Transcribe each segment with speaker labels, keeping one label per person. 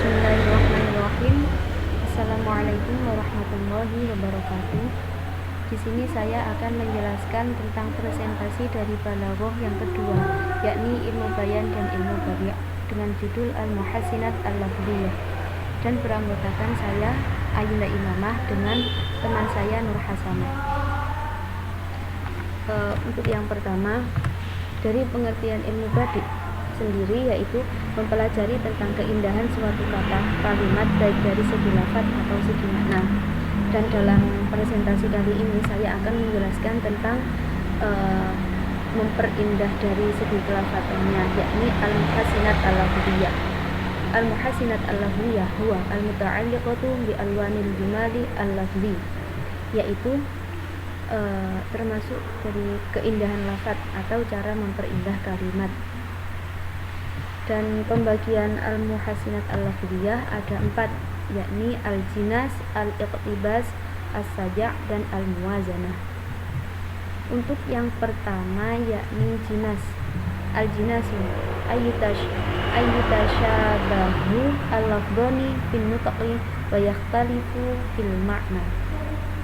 Speaker 1: Bismillahirrahmanirrahim. Assalamualaikum warahmatullahi wabarakatuh. Di sini saya akan menjelaskan tentang presentasi dari balaghah yang kedua, yakni ilmu bayan dan ilmu badi' dengan judul Al-Muhassinat Al-Lafziyah, dan beranggotakan saya Ayunda Imamah dengan teman saya Nur Hasanah. Untuk yang pertama, dari pengertian ilmu badi' sendiri, yaitu mempelajari tentang keindahan suatu kata kalimat baik dari segi lafaz atau segi makna. Dan dalam presentasi kali ini saya akan menjelaskan tentang memperindah dari segi kelafatannya, yakni al-muhassinat al-lafziyah. Al-muhassinat al-lafziyah huwa al-muta'alliqatu bi alwanil jumali al-lafzi, yaitu termasuk dari keindahan lafaz atau cara memperindah kalimat. Dan pembagian al-muhassinat al-lafziyah ada 4, yakni al-jinas, al-iqtibas, as-saja' dan al-muwazanah. Untuk yang pertama yakni jinas. Al-jinasu ayyutashabahu al-lafdhani fin nutqi wa yakhtalifu fil ma'na.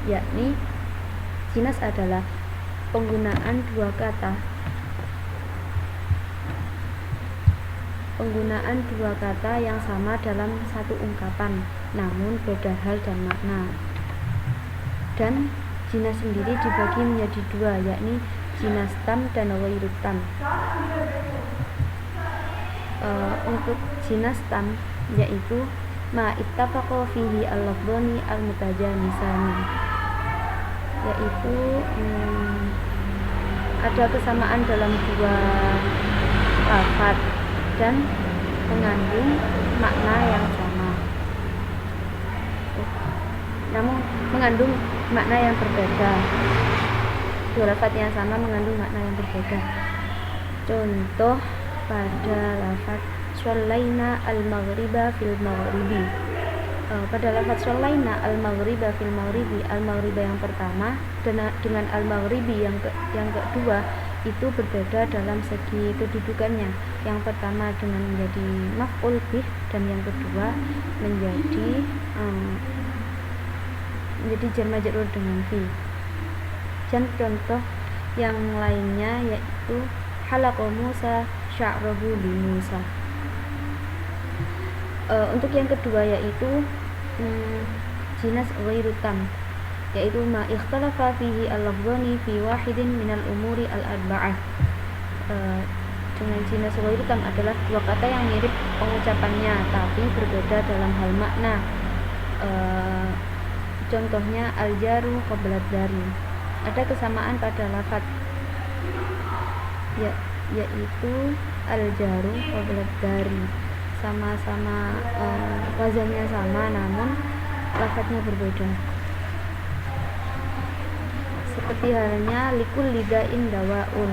Speaker 1: Yakni jinas adalah penggunaan dua kata yang sama dalam satu ungkapan, namun beda hal dan makna. Dan jinas sendiri dibagi menjadi 2, yakni jinas tam dan ghairut tam. Untuk jinas tam yaitu ma ittafaqa fihi al-lafdhani al-mutajanisani, yaitu ada kesamaan dalam dua lafaz dan mengandung makna yang sama, namun mengandung makna yang berbeda. Dua lafaz yang sama mengandung makna yang berbeda. Contoh pada lafaz shallaina al-maghriba fil maghribi. Pada lafaz shallaina al-maghriba fil maghribi, al-maghriba yang pertama dengan al-maghribi yang kedua itu berbeda dalam segi kedudukannya. Yang pertama dengan menjadi maf'ul bih dan yang kedua menjadi jar majrur dengan fi. Dan contoh yang lainnya yaitu halaqa Musa sya'rahu li Musa. Untuk yang kedua yaitu jinas ghairut tam, yaitu ma ikhtalafa fihi al-lafdhani fi wahidin minal umuri al-arba'ah. Dengan jinas ghairut tam adalah dua kata yang mirip pengucapannya tapi berbeda dalam hal makna. Contohnya al-jaru qabla dari, ada kesamaan pada lafaz yaitu al-jaru qabla dari, sama-sama wazannya sama namun lafaznya berbeda. Seperti halnya likul lidain dawaun,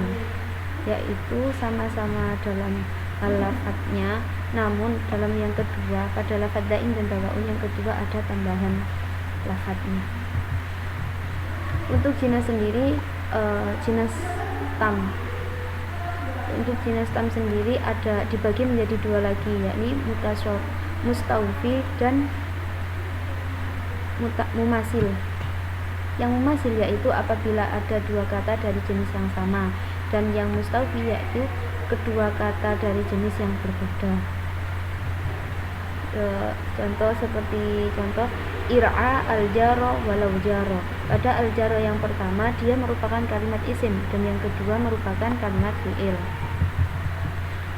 Speaker 1: yaitu sama-sama dalam lafadznya, namun dalam yang kedua pada lafadz dain dan dawaun yang kedua ada tambahan lafadznya. Untuk jinas sendiri jinas tam. Untuk jinas tam sendiri ada dibagi menjadi 2 lagi, yakni mustaufi dan mumasil. Yang mumasil yaitu apabila ada dua kata dari jenis yang sama, dan yang mustaufi yaitu kedua kata dari jenis yang berbeda. Contoh seperti ir'a al-jaro walau jaro. Pada al-jaro yang pertama dia merupakan kalimat isim dan yang kedua merupakan kalimat fi'il.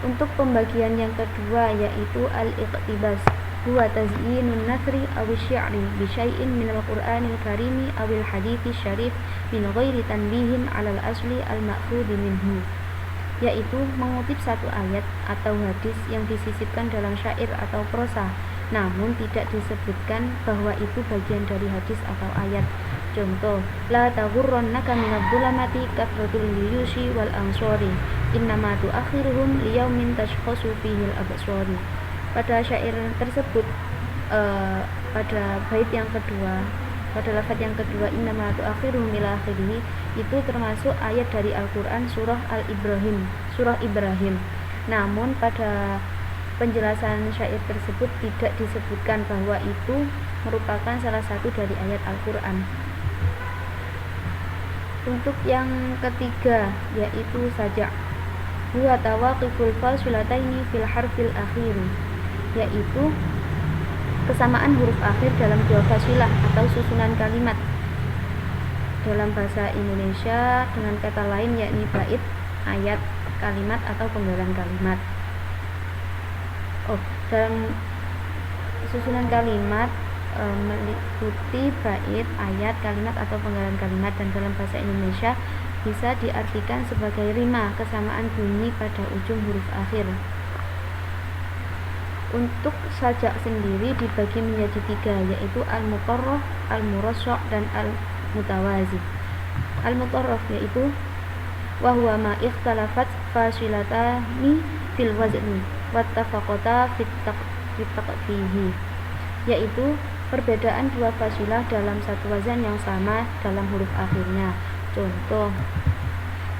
Speaker 1: Untuk pembagian yang kedua yaitu al-iqtibas, huwa tazyinun nasri aw syi'ri bi syai'in min al-Qur'anil karimi aw al-hadithi syarif min ghairi tanbihin 'ala al-asli al-ma'khudh minhu, yaitu mengutip satu ayat atau hadis yang disisipkan dalam syair atau prosa namun tidak disebutkan bahwa itu bagian dari hadis atau ayat. Contoh, la taghurrannaka minadh-dhulamati kathratul liyushi wal ansori innama tu'akhiruhum liyaumin tashkhasu fihi al-absari. Pada syair tersebut pada bait yang kedua, pada lafaz yang kedua innama tu'akhiruhum ila akhirih, itu termasuk ayat dari Al-Qur'an surah Ibrahim. Namun pada penjelasan syair tersebut tidak disebutkan bahwa itu merupakan salah satu dari ayat Al-Quran. Untuk yang ketiga yaitu saja huwa tawaqiful fasilataini fil harfil akhir, yaitu kesamaan huruf akhir dalam dua fasilah atau susunan kalimat dalam bahasa Indonesia dengan kata lain yakni bait, ayat, kalimat atau penggalan kalimat. Dalam susunan kalimat meliputi bait, ayat, kalimat atau penggalan kalimat, dan dalam bahasa Indonesia bisa diartikan sebagai rima, kesamaan bunyi pada ujung huruf akhir. Untuk sajak sendiri dibagi menjadi tiga, yaitu al-muqarraf, al-murassya' dan al-mutawazi. Al-muqarraf yaitu wa huwa ma ikhtalafat fasilatani fil wazni wattafaqata fit taqfihi, yaitu perbedaan dua fasilah dalam satu wazan yang sama dalam huruf akhirnya. Contoh,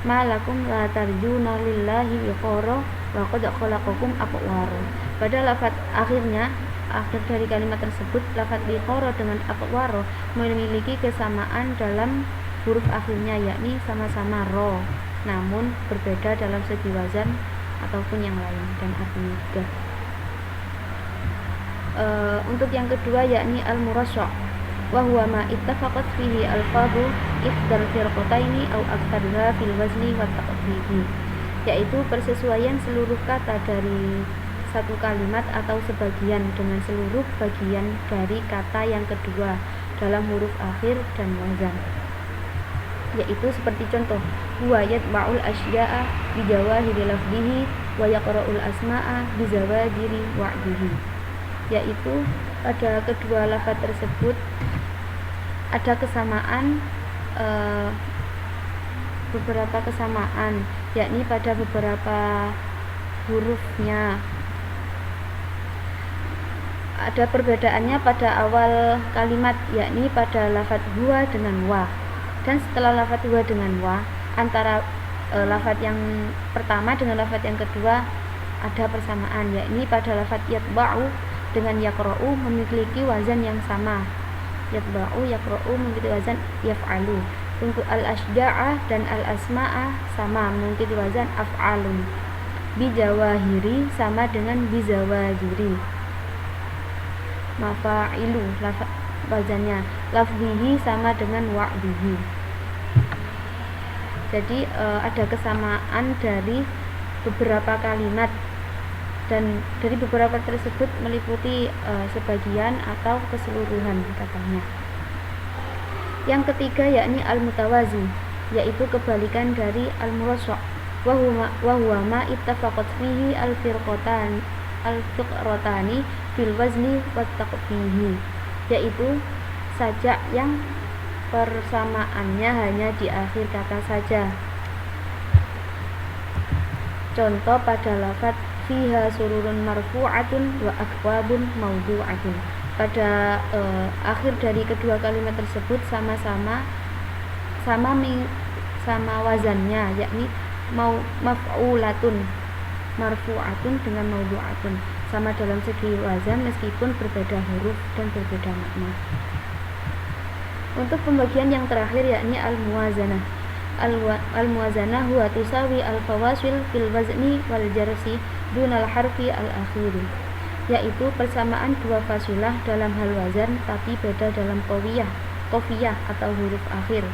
Speaker 1: malakum la tarjuna lillahi wiqara wa qad khalaqakum atwara. Pada lafaz akhirnya, akhir dari kalimat tersebut, lafaz wiqara dengan atwara memiliki kesamaan dalam huruf akhirnya, yakni sama-sama ro, namun berbeda dalam segi wazan ataupun yang lain dan artinya juga. Untuk yang kedua yakni al-murassya' wa huwa ma ittafaqat fihi al-fadhu ifdal firqataini aw aktsarha fil wazni wa taqfihi, yaitu persesuaian seluruh kata dari satu kalimat atau sebagian dengan seluruh bagian dari kata yang kedua dalam huruf akhir dan wazan. Yaitu seperti contoh, huwa yatba'ul asya'a bi jawahiri lafdhihi wa yaqra'ul asma'a bi zawajiri wa'dihi, yaitu pada kedua lafaz tersebut ada kesamaan, beberapa kesamaan, yakni pada beberapa hurufnya. Ada perbedaannya pada awal kalimat, yakni pada lafaz huwa dengan wa, dan setelah lafaz huwa dengan wa, antara lafaz yang pertama dengan lafaz yang kedua ada persamaan, yakni pada lafaz yatba'u dengan yaqra'u memiliki wazan yang sama. Yatba'u, yaqra'u memiliki wazan yaf'alu. Untuk al-asyda'ah dan al-asma'ah sama memiliki wazan af'alun. Bijawahiri sama dengan bizawajiri. Mafa'ilu wazannya. Lafzihi sama dengan wa'dihi. Jadi ada kesamaan dari beberapa kalimat, dan dari beberapa tersebut meliputi sebagian atau keseluruhan katanya. Yang ketiga yakni al-mutawazi, yaitu kebalikan dari al-murassya', wa huwa ma ittafaqat fihi al-fiqratani fil wazni wat taqfihi, yaitu sajak yang persamaannya hanya di akhir kata saja. Contoh pada lafaz fiha sururun marfu'atun wa akwabun mawdu'atun. Pada akhir dari kedua kalimat tersebut sama wazannya, yakni maf'ulatun, marfu'atun dengan mawdu'atun, sama dalam segi wazan meskipun berbeda huruf dan berbeda makna. Untuk pembagian yang terakhir yakni al-muwazanah. Al-muwazanah huwa tusawi al-fawasil fil wazni wal jarsi dunal harfi al-akhiri, yaitu persamaan dua fasilah dalam hal wazan tapi beda dalam qafiyah atau huruf akhir.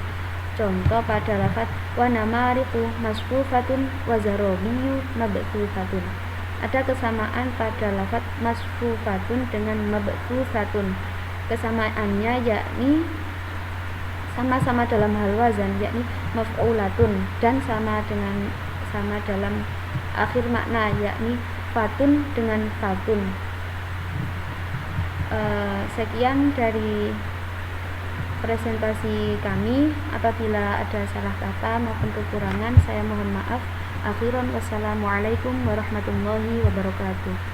Speaker 1: Contoh pada lafaz wa namariqu masfufatun wa zarabiyyu mabthufatun. Ada kesamaan pada lafaz masfufatun dengan mabthufatun. Kesamaannya yakni sama-sama dalam hal wazan, yakni maf'ulatun, dan sama dalam akhir makna, yakni fatun dengan fatun. Sekian dari presentasi kami. Apabila ada salah kata maupun kekurangan, saya mohon maaf. Akhiran, wassalamualaikum warahmatullahi wabarakatuh.